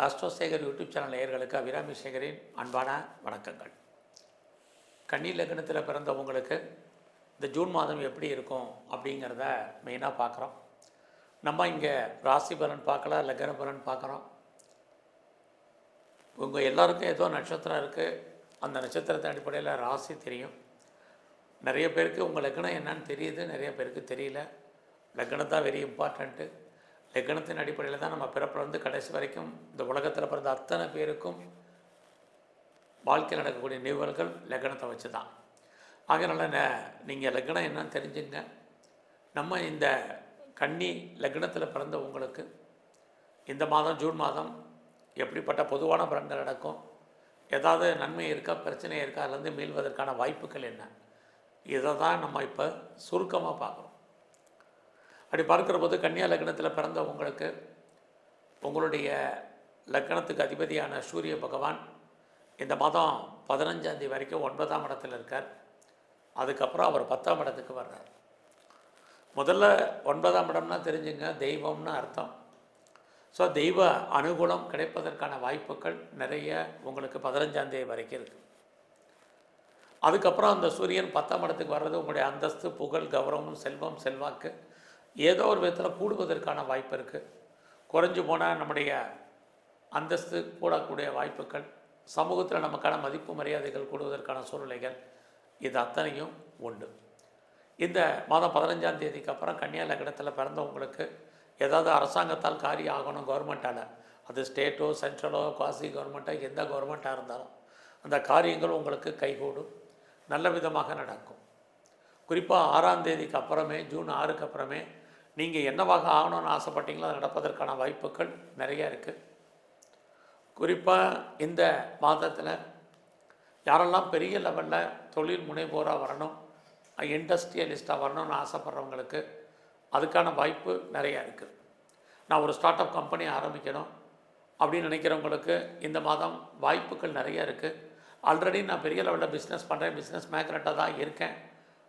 ஆஸ்ட்ரோசேகர் YouTube channel நேயர்களுக்கு அபிராமி சேகரின் அன்பான வணக்கங்கள். கன்னி லக்னத்தில் பிறந்தவங்களுக்கு இந்த ஜூன் மாதம் எப்படி இருக்கும் அப்படிங்கிறத மெயினாக பார்க்குறோம். நம்ம இங்கே ராசி பலன் பார்க்கல, லக்ன பலன் பார்க்குறோம். உங்கள் எல்லாருக்கும் ஏதோ நட்சத்திரம் இருக்குது, அந்த நட்சத்திரத்தின் அடிப்படையில் ராசி தெரியும். நிறைய பேருக்கு உங்கள் லக்னம் என்னன்னு தெரியுது, நிறைய பேருக்கு தெரியல. லக்னம் தான் வெரி இம்பார்ட்டண்ட்டு. லக்னத்தின் அடிப்படையில் தான் நம்ம பிறப்பிலிருந்து கடைசி வரைக்கும் இந்த உலகத்தில் பிறந்த அத்தனை பேருக்கும் வாழ்க்கையில் நடக்கக்கூடிய நிகழ்வுகள் லக்னத்தை வச்சு தான். அதனால் நீங்கள் லக்னம் என்னன்னு தெரிஞ்சுங்க. நம்ம இந்த கன்னி லக்னத்தில் பிறந்த உங்களுக்கு இந்த மாதம் ஜூன் மாதம் எப்படிப்பட்ட பொதுவான பலன்கள் நடக்கும், ஏதாவது நன்மை இருக்கா, பிரச்சனை இருக்கா, அதுலேருந்து மீள்வதற்கான வாய்ப்புகள் என்ன, இதை தான் நம்ம இப்போ சுருக்கமாக பார்க்குறோம். அப்படி பார்க்குற போது கன்னியா லக்னத்தில் பிறந்த உங்களுக்கு உங்களுடைய லக்னத்துக்கு அதிபதியான சூரிய பகவான் இந்த மாதம் 15ஆம் தேதி வரைக்கும் 9ஆம் இடத்துல இருக்கார். அதுக்கப்புறம் அவர் 10ஆம் இடத்துக்கு வர்றார். முதல்ல 9ஆம் இடம்னா தெரிஞ்சுங்க, தெய்வம்னு அர்த்தம். ஸோ தெய்வ அனுகூலம் கிடைப்பதற்கான வாய்ப்புகள் நிறைய உங்களுக்கு 15ஆம் தேதி வரைக்கும் இருக்குது. அதுக்கப்புறம் அந்த சூரியன் 10ஆம் இடத்துக்கு வர்றது உங்களுடைய அந்தஸ்து, புகழ், கௌரவம், செல்வம், செல்வாக்கு ஏதோ ஒரு விதத்தில் கூடுவதற்கான வாய்ப்பு இருக்குது. குறைஞ்சு போனால் நம்முடைய அந்தஸ்து கூடக்கூடிய வாய்ப்புகள், சமூகத்தில் நமக்கான மதிப்பு மரியாதைகள் கூடுவதற்கான சூழ்நிலைகள், இது அத்தனையும் உண்டு. இந்த மாதம் 15ஆம் தேதிக்கு அப்புறம் கன்னியா லக்னத்தில் பிறந்தவங்களுக்கு ஏதாவது அரசாங்கத்தால் காரியம் ஆகணும், கவர்மெண்ட்டால், அது ஸ்டேட்டோ சென்ட்ரலோ குவாசி கவர்மெண்ட்டோ எந்த கவர்மெண்ட்டாக இருந்தாலும் அந்த காரியங்கள் உங்களுக்கு கைகூடும், நல்ல விதமாக நடக்கும். குறிப்பாக 6ஆம் தேதிக்கு அப்புறமே, ஜூன் 6க்கு அப்புறமே நீங்கள் என்னவாக ஆகணும்னு ஆசைப்பட்டீங்களோ அது நடப்பதற்கான வாய்ப்புகள் நிறையா இருக்குது. குறிப்பாக இந்த மாதத்தில் யாரெல்லாம் பெரிய லெவலில் தொழில் முனைவோராக வரணும், இண்டஸ்ட்ரியலிஸ்ட்டாக வரணும்னு ஆசைப்பட்றவங்களுக்கு அதுக்கான வாய்ப்பு நிறையா இருக்குது. நான் ஒரு ஸ்டார்ட் அப் கம்பெனி ஆரம்பிக்கணும் அப்படின்னு நினைக்கிறவங்களுக்கு இந்த மாதம் வாய்ப்புகள் நிறையா இருக்குது. ஆல்ரெடி நான் பெரிய லெவலில் பிஸ்னஸ் பண்ணுறேன், பிஸ்னஸ் மேக்னட்டாக தான் இருக்கேன்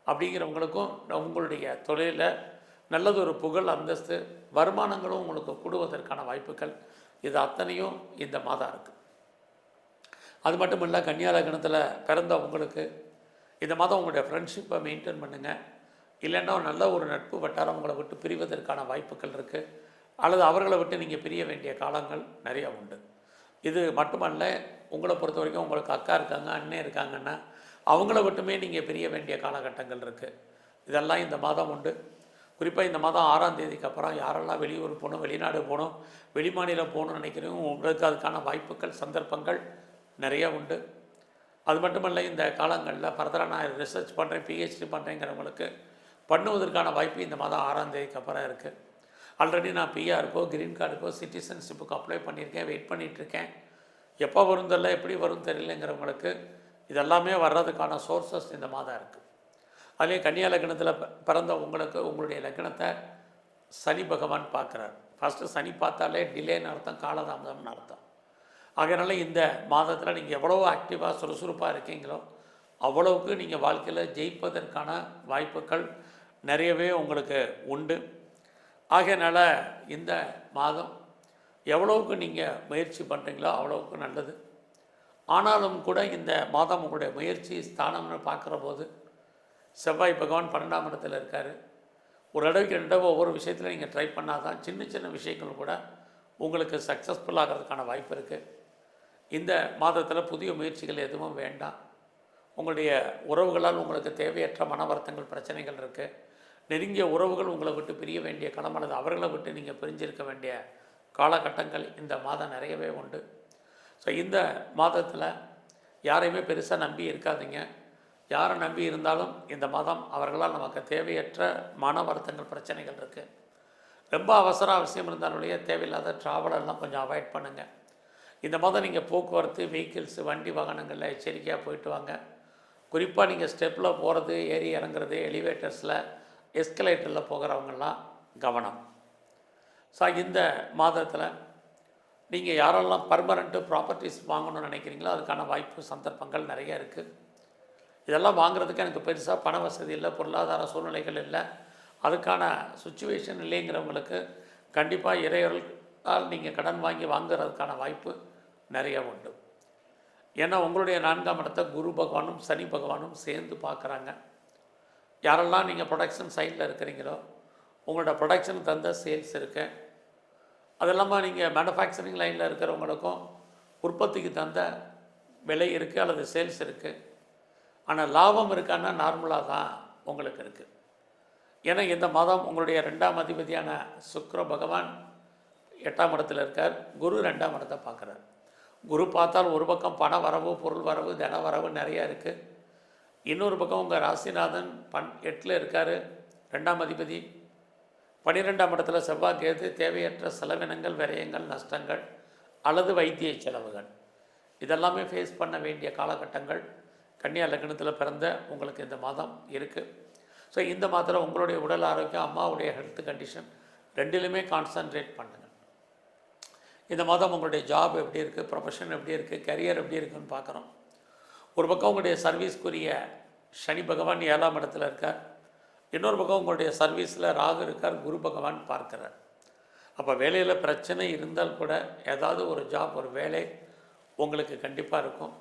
அப்படிங்கிறவங்களுக்கும் உங்களுடைய தொழிலில் நல்லது ஒரு புகழ், அந்தஸ்து, வருமானங்களும் உங்களுக்கு கூடுவதற்கான வாய்ப்புகள், இது அத்தனையும் இந்த மாதம் இருக்குது. அது மட்டும் இல்லை, கன்னியா லக்னத்தில் பிறந்த உங்களுக்கு இந்த மாதம் உங்களுடைய ஃப்ரெண்ட்ஷிப்பை மெயின்டைன் பண்ணுங்கள். இல்லைன்னா நல்ல ஒரு நட்பு வட்டாரம் உங்களை விட்டு பிரிவதற்கான வாய்ப்புகள் இருக்குது, அல்லது அவர்களை விட்டு நீங்கள் பிரிய வேண்டிய காலங்கள் நிறையா உண்டு. இது மட்டுமல்ல, உங்களை பொறுத்த வரைக்கும் உங்களுக்கு அக்கா இருக்காங்க, அண்ணன் இருக்காங்கன்னா அவங்கள விட்டுமே நீங்கள் பிரிய வேண்டிய காலகட்டங்கள் இருக்குது. இதெல்லாம் இந்த மாதம் உண்டு. குறிப்பாக இந்த மாதம் 6ஆம் தேதிக்கு அப்புறம் யாரெல்லாம் வெளியூர் போகணும், வெளிநாடு போகணும், வெளிமாநிலம் போகணும்னு நினைக்கிறீங்க, உங்களுக்கு அதுக்கான வாய்ப்புகள், சந்தர்ப்பங்கள் நிறையா உண்டு. அது மட்டுமல்ல, இந்த காலங்களில் ஃபர்தராக நான் ரிசர்ச் பண்ணுறேன், பிஹெச்டி பண்ணுறேங்கிறவங்களுக்கு பண்ணுவதற்கான வாய்ப்பு இந்த மாதம் 6ஆம் தேதிக்கு அப்புறம் இருக்குது. ஆல்ரெடி நான் பிஆருக்கோ, கிரீன் கார்டுக்கோ, சிட்டிசன்ஷிப்புக்கு அப்ளை பண்ணியிருக்கேன், வெயிட் பண்ணிகிட்ருக்கேன். எப்போ வரும் தெரியல, எப்படி வரும் தெரியலங்கிறவங்களுக்கு இதெல்லாமே வர்றதுக்கான சோர்ஸஸ் இந்த மாதம் இருக்குது. அதுலேயும் கன்னியா லக்னத்தில் பிறந்த உங்களுக்கு உங்களுடைய லக்னத்தை சனி பகவான் பார்க்குறார். ஃபஸ்ட்டு சனி பார்த்தாலே டிலேன்னு அர்த்தம், காலதாமதம்னு அர்த்தம். அதனால் இந்த மாதத்தில் நீங்கள் எவ்வளோ ஆக்டிவாக சுறுசுறுப்பாக இருக்கீங்களோ அவ்வளவுக்கு நீங்கள் வாழ்க்கையில் ஜெயிப்பதற்கான வாய்ப்புகள் நிறையவே உங்களுக்கு உண்டு. ஆகையினால் இந்த மாதம் எவ்வளவுக்கு நீங்கள் முயற்சி பண்ணுறீங்களோ அவ்வளவுக்கு நல்லது. ஆனாலும் கூட இந்த மாதம் உங்களுடைய முயற்சி ஸ்தானம்னு பார்க்குற போது செவ்வாய் பகவான் 12ஆம் இடத்துல இருக்கார். ஒரு தடவைக்கு 2 தடவை ஒவ்வொரு விஷயத்தில் நீங்கள் ட்ரை பண்ணால் தான் சின்ன சின்ன விஷயங்கள் கூட உங்களுக்கு சக்ஸஸ்ஃபுல் ஆகிறதுக்கான வாய்ப்பு இருக்குது. இந்த மாதத்தில் புதிய முயற்சிகள் எதுவும் வேண்டாம். உங்களுடைய உறவுகளால் உங்களுக்கு தேவையற்ற மன வருத்தங்கள், பிரச்சனைகள் இருக்குது. நெருங்கிய உறவுகள் உங்களை விட்டு பிரிய வேண்டிய காலம், அல்லது அவர்களை விட்டு நீங்கள் பிரிஞ்சிருக்க வேண்டிய காலகட்டங்கள் இந்த மாதம் நிறையவே உண்டு. ஸோ இந்த மாதத்தில் யாரையுமே பெருசாக நம்பி இருக்காதீங்க. யாரை நம்பி இருந்தாலும் இந்த மாதம் அவர்களால் நமக்கு தேவையற்ற மன வருத்தங்கள், பிரச்சனைகள் இருக்குது. ரொம்ப அவசியம் இருந்தாலுடைய தேவையில்லாத ட்ராவலெல்லாம் கொஞ்சம் அவாய்ட் பண்ணுங்கள். இந்த மாதம் நீங்கள் போக்குவரத்து, வெஹிக்கிள்ஸு, வண்டி வாகனங்களில் எச்சரிக்கையாக போயிட்டு வாங்க. குறிப்பாக நீங்கள் ஸ்டெப்பில் போகிறது, ஏறி இறங்குறது, எலிவேட்டர்ஸில், எஸ்கலேட்டரில் போகிறவங்கெல்லாம் கவனம். ஸோ இந்த மாதத்தில் நீங்கள் யாரெல்லாம் பர்மனெண்ட்டு ப்ராப்பர்ட்டிஸ் வாங்கணும்னு நினைக்கிறீங்களோ அதுக்கான வாய்ப்பு, சந்தர்ப்பங்கள் நிறைய இருக்குது. இதெல்லாம் வாங்குறதுக்கு எனக்கு பெருசாக பண வசதி இல்லை, பொருளாதார சூழ்நிலைகள் இல்லை, அதுக்கான சுச்சுவேஷன் இல்லைங்கிறவங்களுக்கு கண்டிப்பாக இறையருள் நீங்கள் கடன் வாங்குறதுக்கான வாய்ப்பு நிறைய உண்டு. ஏன்னா உங்களுடைய 4ஆம் இடத்தை குரு பகவானும் சனி பகவானும் சேர்ந்து பார்க்குறாங்க. யாரெல்லாம் நீங்கள் ப்ரொடக்ஷன் சைடில் இருக்கிறீங்களோ உங்களோட ப்ரொடக்ஷனுக்கு தகுந்த சேல்ஸ் இருக்கு. அது இல்லாமல் நீங்கள் மேனுஃபேக்சரிங் லைனில் இருக்கிறவங்களுக்கும் உற்பத்திக்கு தகுந்த விலை இருக்குது அல்லது சேல்ஸ் இருக்குது. ஆனால் லாபம் இருக்கான்னா நார்மலாக தான் உங்களுக்கு இருக்குது. ஏன்னா இந்த மாதம் உங்களுடைய 2ஆம் அதிபதியான சுக்கிர பகவான் 8ஆம் இடத்துல இருக்கார். குரு 2ஆம் இடத்தை பார்க்குறார். குரு பார்த்தால் ஒரு பக்கம் பண வரவு, பொருள் வரவு, தன வரவு நிறையா இருக்குது. இன்னொரு பக்கம் உங்கள் ராசிநாதன் 8ல் இருக்கார், 2ஆம் அதிபதி. 12ஆம் இடத்துல செவ்வாய் கேது. தேவையற்ற செலவினங்கள், விரயங்கள், நஷ்டங்கள் அல்லது வைத்திய செலவுகள் இதெல்லாமே ஃபேஸ் பண்ண வேண்டிய காலகட்டங்கள் கன்னியா லக்னத்தில் பிறந்த உங்களுக்கு இந்த மாதம் இருக்குது. ஸோ இந்த மாதத்தில் உங்களுடைய உடல் ஆரோக்கியம், அம்மாவுடைய ஹெல்த் கண்டிஷன் ரெண்டிலுமே கான்சன்ட்ரேட் பண்ணுங்கள். இந்த மாதம் உங்களுடைய ஜாப் எப்படி இருக்குது, ப்ரொஃபஷன் எப்படி இருக்குது, கரியர் எப்படி இருக்குதுன்னு பார்க்குறோம். ஒரு பக்கம் உங்களுடைய சர்வீஸ்க்குரிய சனி பகவான் 7ஆம் இடத்துல இருக்கார். இன்னொரு பக்கம் உங்களுடைய சர்வீஸில் ராகு இருக்கார், குரு பகவான் பார்க்குறார். அப்போ வேலையில் பிரச்சனை இருந்தால் கூட ஏதாவது ஒரு ஜாப், ஒரு வேலை உங்களுக்கு கண்டிப்பாக இருக்கும்.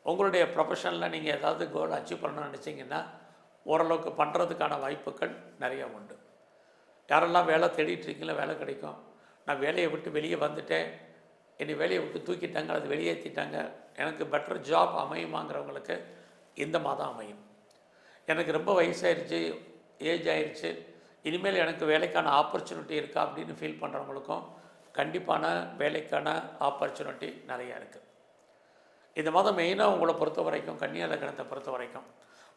உங்களுடைய ப்ரொஃபஷனில் நீங்கள் ஏதாவது கோல் அச்சீவ் பண்ணணும்னு நினச்சிங்கன்னா ஓரளவுக்கு பண்ணுறதுக்கான வாய்ப்புகள் நிறைய உண்டு. யாரெல்லாம் வேலை தேடிட்டுருக்கீங்களோ வேலை கிடைக்கும். நான் வேலையை விட்டு வெளியே வந்துட்டேன், என்னை வேலையை விட்டு தூக்கிட்டாங்க, அது வெளியேற்றிட்டாங்க, எனக்கு பெட்டர் ஜாப் அமையுமாங்கிறவங்களுக்கு இந்த மாதம் அமையும். எனக்கு ரொம்ப வயசாகிடுச்சு, ஏஜ் ஆயிடுச்சு, இனிமேல் எனக்கு வேலைக்கான ஆப்பர்ச்சுனிட்டி இருக்கா அப்படின்னு ஃபீல் பண்ணுறவங்களுக்கும் கண்டிப்பான வேலைக்கான ஆப்பர்ச்சுனிட்டி நிறையா இருக்குது. இந்த மாதம் மெயினாக உங்களை பொறுத்த வரைக்கும், கன்னியா லக்னத்தை பொறுத்த வரைக்கும்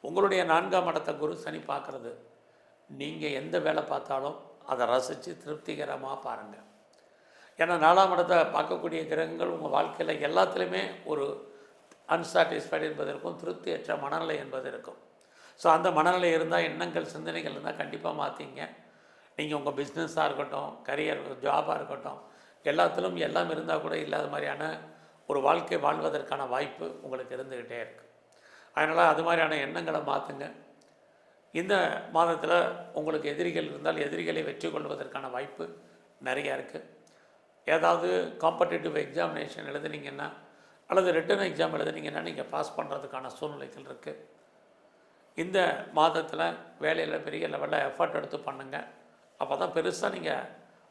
உங்களுடைய 4ஆம் இடத்தை குரு சனி பார்க்குறது. நீங்கள் எந்த வேலை பார்த்தாலும் அதை ரசித்து திருப்திகரமாக பாருங்கள். ஏன்னா 4ஆம் இடத்தை பார்க்கக்கூடிய கிரகங்கள் உங்கள் வாழ்க்கையில் எல்லாத்துலேயுமே ஒரு அன்சாட்டிஸ்ஃபைடு என்பது இருக்கும், திருப்தியற்ற மனநிலை என்பது இருக்கும். ஸோ அந்த மனநிலை இருந்தால், எண்ணங்கள் சிந்தனைகள் இருந்தால் கண்டிப்பாக மாற்றிங்க. நீங்கள் உங்கள் பிஸ்னஸாக இருக்கட்டும், கரியர் ஜாபாக இருக்கட்டும், எல்லாத்திலும் எல்லாம் இருந்தால் கூட இல்லாத மாதிரியான ஒரு வாழ்க்கை வாழ்வதற்கான வாய்ப்பு உங்களுக்கு இருந்துக்கிட்டே இருக்குது. அதனால் அது மாதிரியான எண்ணங்களை மாற்றுங்க. இந்த மாதத்தில் உங்களுக்கு எதிரிகள் இருந்தால் எதிரிகளை வெற்றி கொள்வதற்கான வாய்ப்பு நிறையா இருக்குது. ஏதாவது காம்படிட்டிவ் எக்ஸாமினேஷன் எழுதுனீங்கன்னா அல்லது ரிட்டன் எக்ஸாம் எழுதுனீங்கன்னா நீங்கள் பாஸ் பண்ணுறதுக்கான சூழ்நிலைகள் இருக்குது. இந்த மாதத்தில் வேலையில் பெரிய லெவலில் எஃபர்ட் எடுத்து பண்ணுங்கள். அப்போ தான் பெருசாக நீங்கள்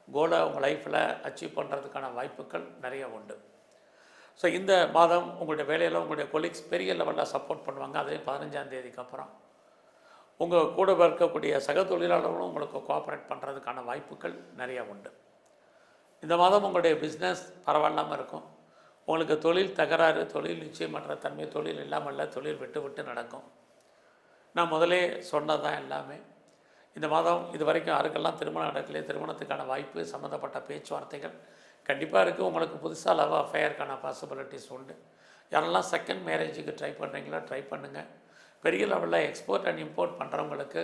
கோலை உங்கள் லைஃப்பில் அச்சீவ் பண்ணுறதுக்கான வாய்ப்புகள் நிறைய உண்டு. ஸோ இந்த மாதம் உங்களுடைய வேலையில் உங்களுடைய கொலீக்ஸ் பெரிய லெவலில் சப்போர்ட் பண்ணுவாங்க. அதே 15ஆம் தேதிக்கு அப்புறம் உங்கள் கூட இருக்கக்கூடிய சக தொழிலாளர்களும் உங்களுக்கு கோஆப்ரேட் பண்ணுறதுக்கான வாய்ப்புகள் நிறையா உண்டு. இந்த மாதம் உங்களுடைய பிஸ்னஸ் பரவாயில்லாமல் இருக்கும். உங்களுக்கு தொழில் தகராறு, தொழில் நிச்சயமற்ற தன்மை, தொழில் இல்லாமல் இல்லை, தொழில் விட்டு விட்டு நடக்கும். நான் முதலே சொன்னது தான் எல்லாமே. இந்த மாதம் இது வரைக்கும் யாருக்கெல்லாம் திருமணம் நடக்கலையே, திருமணத்துக்கான வாய்ப்பு சம்மந்தப்பட்ட பேச்சுவார்த்தைகள் கண்டிப்பாக இருக்குது. உங்களுக்கு புதுசாக லவ் அஃபேருக்கான பாசிபிலிட்டிஸ் உண்டு. யாரெல்லாம் செகண்ட் மேரேஜுக்கு ட்ரை பண்ணுறீங்களோ ட்ரை பண்ணுங்கள். பெரிய லெவலில் எக்ஸ்போர்ட் அண்ட் இம்போர்ட் பண்ணுறவங்களுக்கு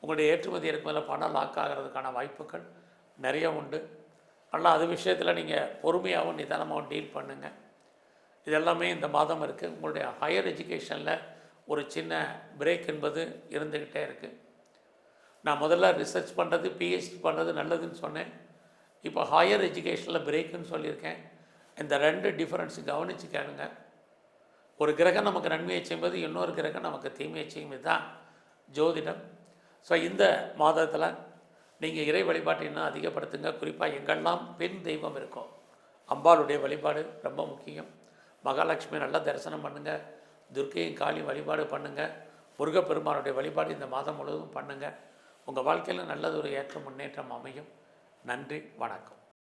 உங்களுடைய ஏற்றுமதி இறக்குமதியில பணம் லாக் ஆகிறதுக்கான வாய்ப்புகள் நிறைய உண்டு. ஆனால் அது விஷயத்தில் நீங்கள் பொறுமையாகவும் நிதானமாகவும் டீல் பண்ணுங்கள். இதெல்லாமே இந்த மாதம் இருக்குது. உங்களுடைய ஹையர் எஜுகேஷனில் ஒரு சின்ன பிரேக் என்பது இருந்துக்கிட்டே இருக்குது. நான் முதல்ல ரிசர்ச் பண்ணுறது, பிஹெச்டி பண்ணுறது நல்லதுன்னு சொன்னேன். இப்போ ஹையர் எஜுகேஷனில் பிரேக்குன்னு சொல்லியிருக்கேன். இந்த 2 டிஃபரன்ஸ் கவனித்து கேளுங்க. ஒரு கிரகம் நமக்கு நன்மையை செய்யும்போது இன்னொரு கிரகம் நமக்கு தீமையை செய்யும். இதுதான் ஜோதிடம். ஸோ இந்த மாதத்தில் நீங்கள் இறை வழிபாட்டை இன்னும் அதிகப்படுத்துங்க. குறிப்பாக எங்கெல்லாம் பெண் தெய்வம் இருக்கும் அம்பாளுடைய வழிபாடு ரொம்ப முக்கியம். மகாலட்சுமி நல்லா தரிசனம் பண்ணுங்கள். துர்க்கையும் காளியும் வழிபாடு பண்ணுங்கள். முருகப்பெருமானுடைய வழிபாடு இந்த மாதம் முழுவதும் பண்ணுங்கள். உங்கள் வாழ்க்கையில் நல்லது ஒரு ஏற்றம் முன்னேற்றம் அமையும். நன்றி, வணக்கம்.